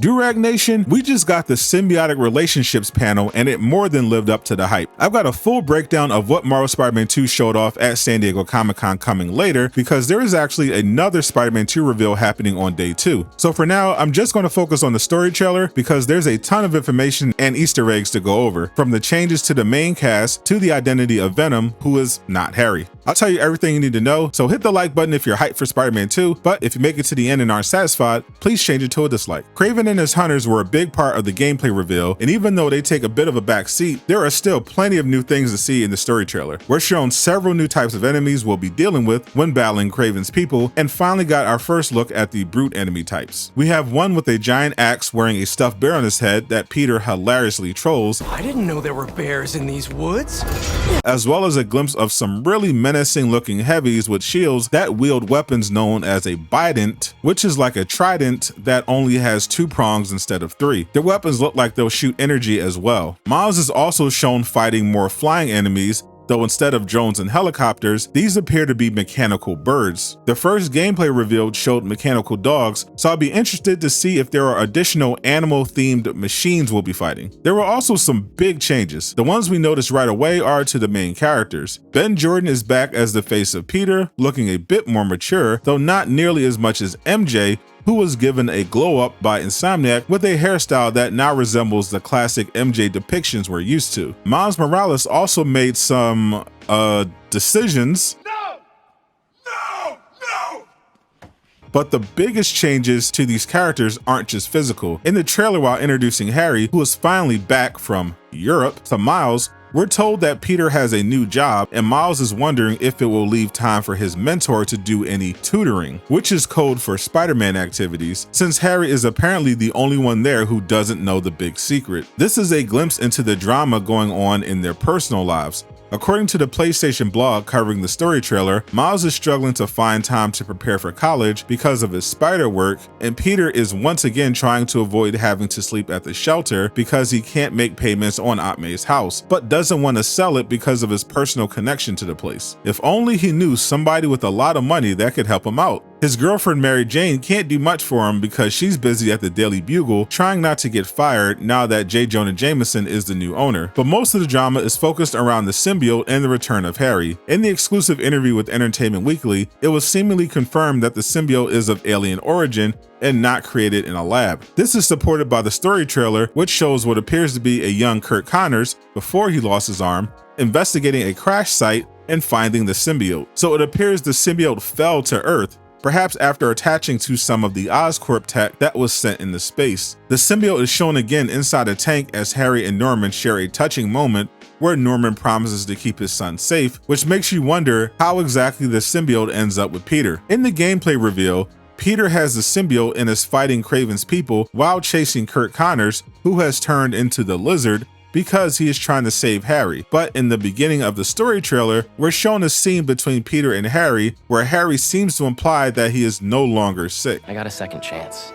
Durag Nation, we just got the symbiotic relationships panel and it more than lived up to the hype. I've got a full breakdown of what Marvel Spider-Man 2 showed off at San Diego Comic-Con coming later, because there is actually another Spider-Man 2 reveal happening on day 2. So for now, I'm just going to focus on the story trailer because there's a ton of information and Easter eggs to go over, from the changes to the main cast to the identity of Venom, who is not Harry. I'll tell you everything you need to know, so hit the like button if you're hyped for Spider-Man 2, but if you make it to the end and aren't satisfied, please change it to a dislike. Kraven and his hunters were a big part of the gameplay reveal, and even though they take a bit of a back seat, there are still plenty of new things to see in the story trailer. We're shown several new types of enemies we'll be dealing with when battling Kraven's people, and finally got our first look at the brute enemy types. We have one with a giant axe wearing a stuffed bear on his head that Peter hilariously trolls. I didn't know there were bears in these woods. As well as a glimpse of some really menacing looking heavies with shields that wield weapons known as a bident, which is like a trident that only has 2 prongs instead of 3. Their weapons look like they'll shoot energy as well. Miles is also shown fighting more flying enemies, though instead of drones and helicopters, these appear to be mechanical birds. The first gameplay revealed showed mechanical dogs, so I'll be interested to see if there are additional animal-themed machines we'll be fighting. There were also some big changes. The ones we noticed right away are to the main characters. Ben Jordan is back as the face of Peter, looking a bit more mature, though not nearly as much as MJ, who was given a glow up by Insomniac with a hairstyle that now resembles the classic MJ depictions we're used to. Miles Morales also made some decisions. But the biggest changes to these characters aren't just physical. In the trailer, while introducing Harry, who is finally back from Europe, to Miles, we're told that Peter has a new job, and Miles is wondering if it will leave time for his mentor to do any tutoring, which is code for Spider-Man activities, since Harry is apparently the only one there who doesn't know the big secret. This is a glimpse into the drama going on in their personal lives. According to the PlayStation blog covering the story trailer, Miles is struggling to find time to prepare for college because of his spider work, and Peter is once again trying to avoid having to sleep at the shelter because he can't make payments on Aunt May's house, but doesn't want to sell it because of his personal connection to the place. If only he knew somebody with a lot of money that could help him out. His girlfriend Mary Jane can't do much for him because she's busy at the Daily Bugle trying not to get fired now that J. Jonah Jameson is the new owner. But most of the drama is focused around the symbiote and the return of Harry. In the exclusive interview with Entertainment Weekly, it was seemingly confirmed that the symbiote is of alien origin and not created in a lab. This is supported by the story trailer, which shows what appears to be a young Kirk Connors, before he lost his arm, investigating a crash site and finding the symbiote. So it appears the symbiote fell to Earth, perhaps after attaching to some of the Oscorp tech that was sent into space. The symbiote is shown again inside a tank as Harry and Norman share a touching moment where Norman promises to keep his son safe, which makes you wonder how exactly the symbiote ends up with Peter. In the gameplay reveal, Peter has the symbiote and is fighting Kraven's people while chasing Kirk Connors, who has turned into the Lizard, because he is trying to save Harry. But in the beginning of the story trailer, we're shown a scene between Peter and Harry where Harry seems to imply that he is no longer sick. I got a second chance,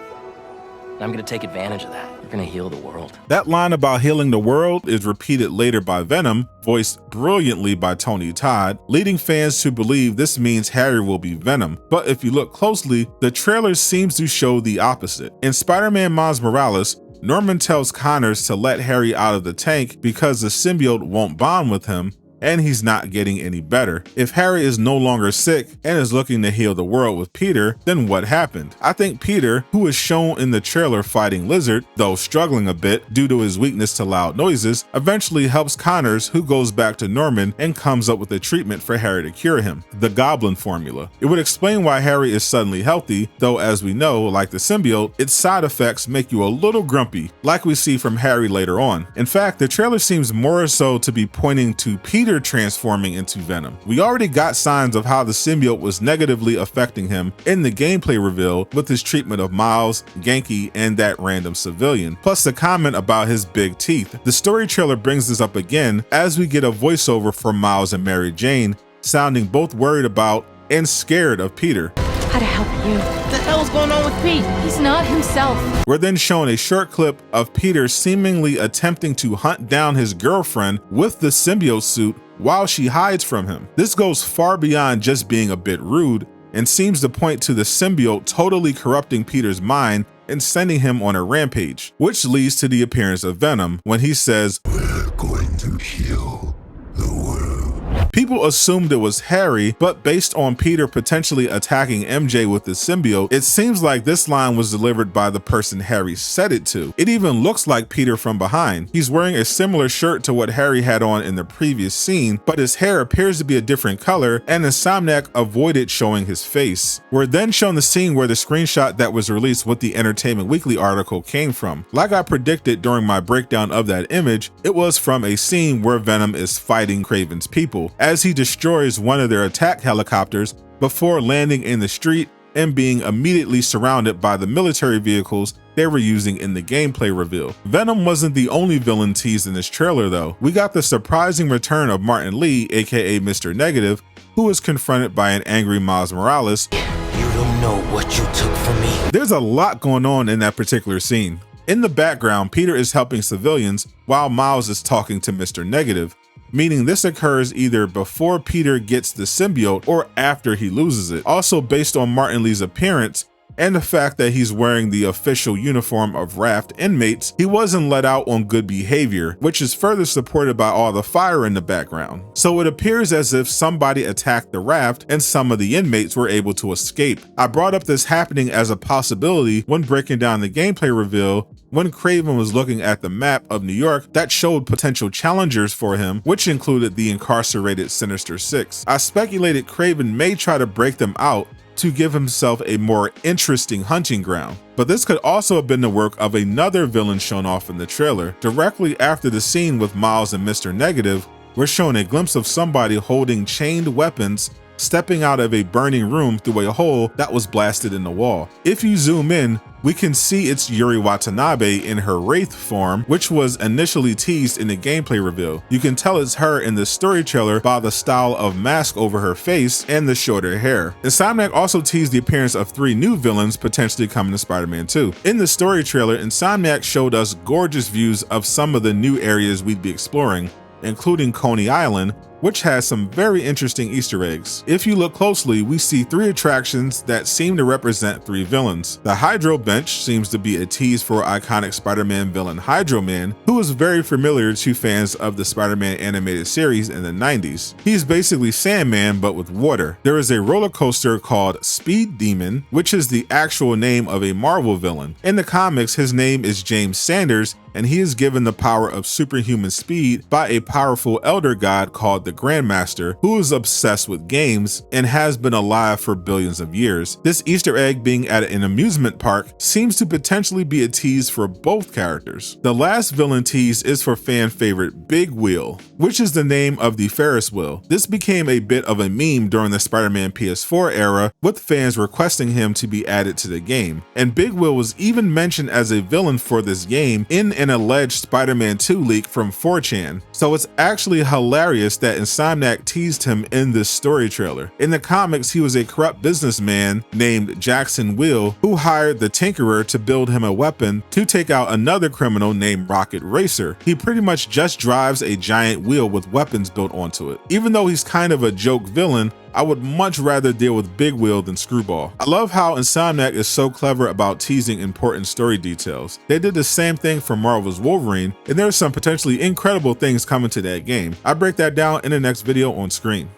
and I'm gonna take advantage of that. You're gonna heal the world. That line about healing the world is repeated later by Venom, voiced brilliantly by Tony Todd, leading fans to believe this means Harry will be Venom. But if you look closely, the trailer seems to show the opposite. In Spider-Man Miles Morales, Norman tells Connors to let Harry out of the tank because the symbiote won't bond with him, and he's not getting any better. If Harry is no longer sick and is looking to heal the world with Peter, then what happened? I think Peter, who is shown in the trailer fighting Lizard, though struggling a bit due to his weakness to loud noises, eventually helps Connors, who goes back to Norman and comes up with a treatment for Harry to cure him, the Goblin formula. It would explain why Harry is suddenly healthy, though as we know, like the symbiote, its side effects make you a little grumpy, like we see from Harry later on. In fact, the trailer seems more so to be pointing to Peter transforming into Venom. We already got signs of how the symbiote was negatively affecting him in the gameplay reveal with his treatment of Miles, Genki, and that random civilian, plus the comment about his big teeth. The story trailer brings this up again as we get a voiceover from Miles and Mary Jane, sounding both worried about and scared of Peter. How to help you? What the hell's going on with Pete? He's not himself. We're then shown a short clip of Peter seemingly attempting to hunt down his girlfriend with the symbiote suit while she hides from him. This goes far beyond just being a bit rude and seems to point to the symbiote totally corrupting Peter's mind and sending him on a rampage, which leads to the appearance of Venom when he says, "We're going to heal the world." People assumed it was Harry, but based on Peter potentially attacking MJ with the symbiote, it seems like this line was delivered by the person Harry said it to. It even looks like Peter from behind. He's wearing a similar shirt to what Harry had on in the previous scene, but his hair appears to be a different color, and Insomniac avoided showing his face. We're then shown the scene where the screenshot that was released with the Entertainment Weekly article came from. Like I predicted during my breakdown of that image, it was from a scene where Venom is fighting Kraven's people, as he destroys one of their attack helicopters before landing in the street and being immediately surrounded by the military vehicles they were using in the gameplay reveal. Venom wasn't the only villain teased in this trailer though. We got the surprising return of Martin Lee, aka Mr. Negative, who is confronted by an angry Miles Morales. You don't know what you took from me. There's a lot going on in that particular scene. In the background, Peter is helping civilians while Miles is talking to Mr. Negative, meaning this occurs either before Peter gets the symbiote or after he loses it. Also, based on Martin Lee's appearance and the fact that he's wearing the official uniform of Raft inmates, he wasn't let out on good behavior, which is further supported by all the fire in the background. So it appears as if somebody attacked the Raft and some of the inmates were able to escape. I brought up this happening as a possibility when breaking down the gameplay reveal when Kraven was looking at the map of New York that showed potential challengers for him, which included the incarcerated Sinister Six. I speculated Kraven may try to break them out to give himself a more interesting hunting ground. But this could also have been the work of another villain shown off in the trailer. Directly after the scene with Miles and Mr. Negative, we're shown a glimpse of somebody holding chained weapons stepping out of a burning room through a hole that was blasted in the wall. If you zoom in, we can see it's Yuri Watanabe in her Wraith form, which was initially teased in the gameplay reveal. You can tell it's her in the story trailer by the style of mask over her face and the shorter hair. Insomniac also teased the appearance of 3 new villains potentially coming to Spider-Man 2. In the story trailer, Insomniac showed us gorgeous views of some of the new areas we'd be exploring, including Coney Island, which has some very interesting Easter eggs. If you look closely, we see 3 attractions that seem to represent 3 villains. The Hydro Bench seems to be a tease for iconic Spider-Man villain Hydro Man, who is very familiar to fans of the Spider-Man animated series in the 90s. He's basically Sandman, but with water. There is a roller coaster called Speed Demon, which is the actual name of a Marvel villain. In the comics, his name is James Sanders, and he is given the power of superhuman speed by a powerful elder god called the Grandmaster, who is obsessed with games and has been alive for billions of years. This Easter egg being at an amusement park seems to potentially be a tease for both characters. The last villain tease is for fan favorite Big Wheel, which is the name of the Ferris wheel. This became a bit of a meme during the Spider-Man PS4 era, with fans requesting him to be added to the game. And Big Wheel was even mentioned as a villain for this game in an alleged Spider-Man 2 leak from 4chan. So it's actually hilarious that Insomniac teased him in this story trailer. In the comics, he was a corrupt businessman named Jackson Wheel who hired the Tinkerer to build him a weapon to take out another criminal named Rocket Racer. He pretty much just drives a giant wheel with weapons built onto it. Even though he's kind of a joke villain, I would much rather deal with Big Wheel than Screwball. I love how Insomniac is so clever about teasing important story details. They did the same thing for Marvel's Wolverine, and there's some potentially incredible things coming to that game. I break that down in the next video on screen.